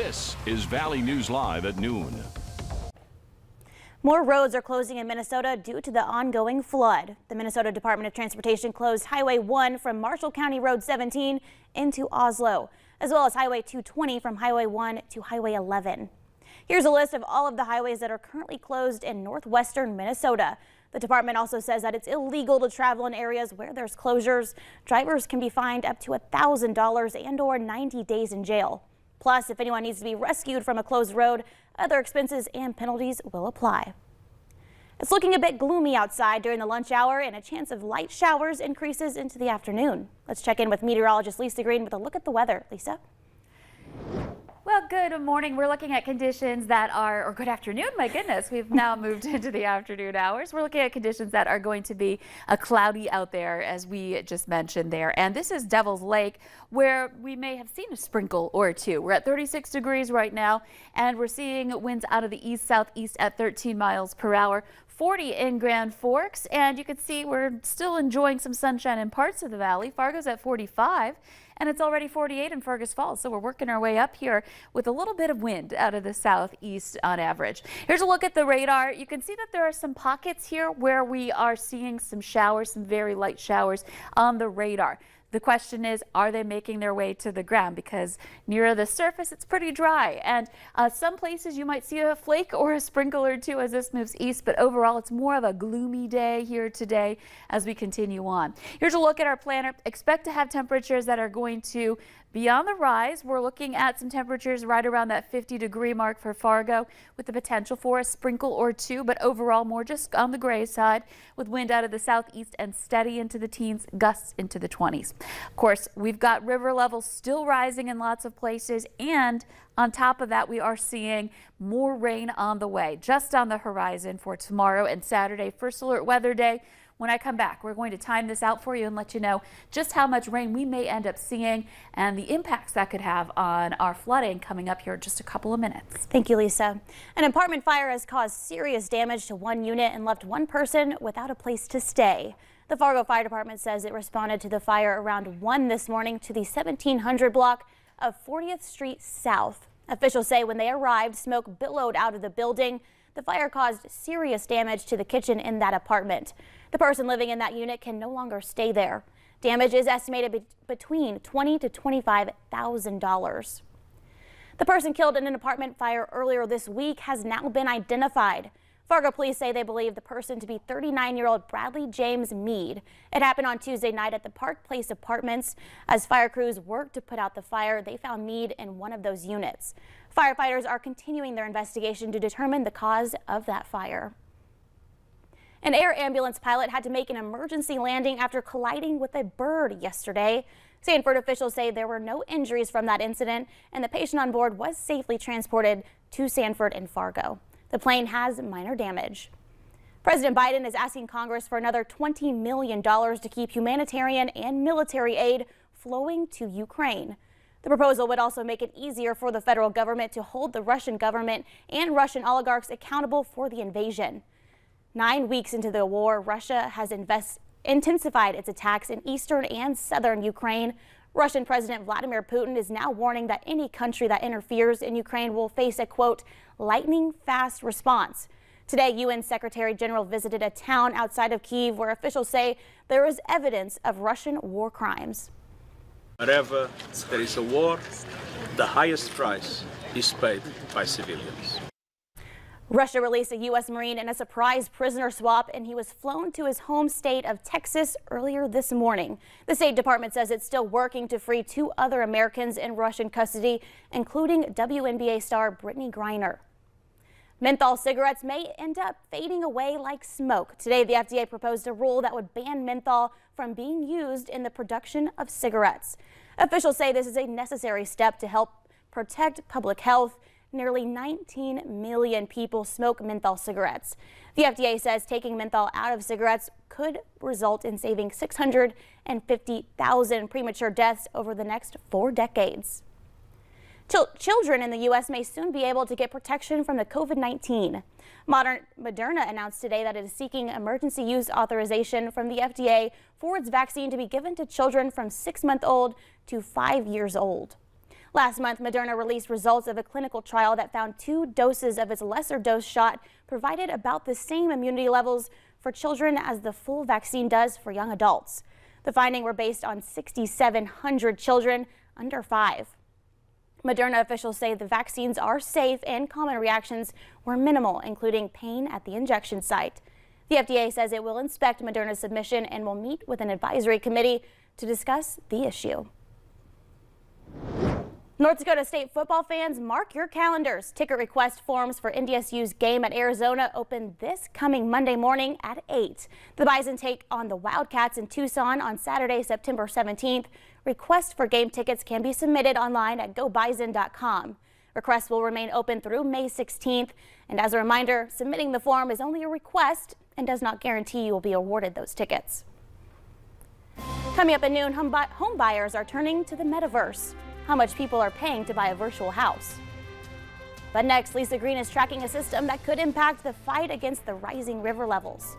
This is Valley News Live at noon. More roads are closing in Minnesota due to the ongoing flood. The Minnesota Department of Transportation closed Highway 1 from Marshall County Road 17 into Oslo, as well as Highway 220 from Highway 1 to Highway 11. Here's a list of all of the highways that are currently closed in northwestern Minnesota. The department also says that it's illegal to travel in areas where there's closures. Drivers can be fined up to $1,000 and/or 90 days in jail. Plus, if anyone needs to be rescued from a closed road, other expenses and penalties will apply. It's looking a bit gloomy outside during the lunch hour, and a chance of light showers increases into the afternoon. Let's check in with meteorologist Lisa Green with a look at the weather. Lisa? Well, good morning. We're looking at conditions that are, or good afternoon, my goodness, we've now moved into the afternoon hours. We're looking at conditions that are going to be cloudy out there, as we just mentioned there. And this is Devil's Lake, where we may have seen a sprinkle or two. We're at 36 degrees right now, and we're seeing winds out of the east-southeast at 13 miles per hour. 40 in Grand Forks, and you can see we're still enjoying some sunshine in parts of the valley. Fargo's at 45, and it's already 48 in Fergus Falls, so we're working our way up here with a little bit of wind out of the southeast on average. Here's a look at the radar. You can see that there are some pockets here where we are seeing some showers, some very light showers on the radar. The question is, are they making their way to the ground? Because nearer the surface, it's pretty dry. And some places you might see a flake or a sprinkle or two as this moves east. But overall, it's more of a gloomy day here today as we continue on. Here's a look at our planner. Expect to have temperatures that are going to be on the rise. We're looking at some temperatures right around that 50-degree mark for Fargo, with the potential for a sprinkle or two, but overall more just on the gray side, with wind out of the southeast and steady into the teens, gusts into the 20s. Of course, we've got river levels still rising in lots of places, and on top of that, we are seeing more rain on the way, just on the horizon for tomorrow and Saturday. First alert weather day. When I come back, we're going to time this out for you and let you know just how much rain we may end up seeing and the impacts that could have on our flooding coming up here in just a couple of minutes. Thank you, Lisa. An apartment fire has caused serious damage to one unit and left one person without a place to stay. The Fargo Fire Department says it responded to the fire around 1 this morning to the 1700 block of 40th Street South. Officials say when they arrived, smoke billowed out of the building. The fire caused serious damage to the kitchen in that apartment. The person living in that unit can no longer stay there. Damage is estimated between $20,000 to $25,000. The person killed in an apartment fire earlier this week has now been identified. Fargo police say they believe the person to be 39-year-old Bradley James Mead. It happened on Tuesday night at the Park Place Apartments. As fire crews worked to put out the fire, they found Mead in one of those units. Firefighters are continuing their investigation to determine the cause of that fire. An air ambulance pilot had to make an emergency landing after colliding with a bird yesterday. Sanford officials say there were no injuries from that incident, and the patient on board was safely transported to Sanford and Fargo. The plane has minor damage. President Biden is asking Congress for another $20 million to keep humanitarian and military aid flowing to Ukraine. The proposal would also make it easier for the federal government to hold the Russian government and Russian oligarchs accountable for the invasion. 9 weeks into the war, Russia has intensified its attacks in eastern and southern Ukraine. Russian President Vladimir Putin is now warning that any country that interferes in Ukraine will face a, quote, lightning-fast response. Today, UN Secretary General visited a town outside of Kyiv where officials say there is evidence of Russian war crimes. Wherever there is a war, the highest price is paid by civilians. Russia released a U.S. Marine in a surprise prisoner swap, and he was flown to his home state of Texas earlier this morning. The State Department says it's still working to free 2 other Americans in Russian custody, including WNBA star Brittany Griner. Menthol cigarettes may end up fading away like smoke. Today, the FDA proposed a rule that would ban menthol from being used in the production of cigarettes. Officials say this is a necessary step to help protect public health. Nearly 19 million people smoke menthol cigarettes. The FDA says taking menthol out of cigarettes could result in saving 650,000 premature deaths over the next 4 decades. Children in the U.S. may soon be able to get protection from the COVID-19. Moderna announced today that it is seeking emergency use authorization from the FDA for its vaccine to be given to children from 6 months old to 5 years old. Last month, Moderna released results of a clinical trial that found 2 doses of its lesser dose shot provided about the same immunity levels for children as the full vaccine does for young adults. The findings were based on 6,700 children under 5. Moderna officials say the vaccines are safe and common reactions were minimal, including pain at the injection site. The FDA says it will inspect Moderna's submission and will meet with an advisory committee to discuss the issue. North Dakota State football fans, mark your calendars. Ticket request forms for NDSU's game at Arizona open this coming Monday morning at 8. The Bison take on the Wildcats in Tucson on Saturday, September 17th. Requests for game tickets can be submitted online at gobison.com. Requests will remain open through May 16th. And as a reminder, submitting the form is only a request and does not guarantee you will be awarded those tickets. Coming up at noon, home buyers are turning to the metaverse. How much people are paying to buy a virtual house. But next, Lisa Green is tracking a system that could impact the fight against the rising river levels.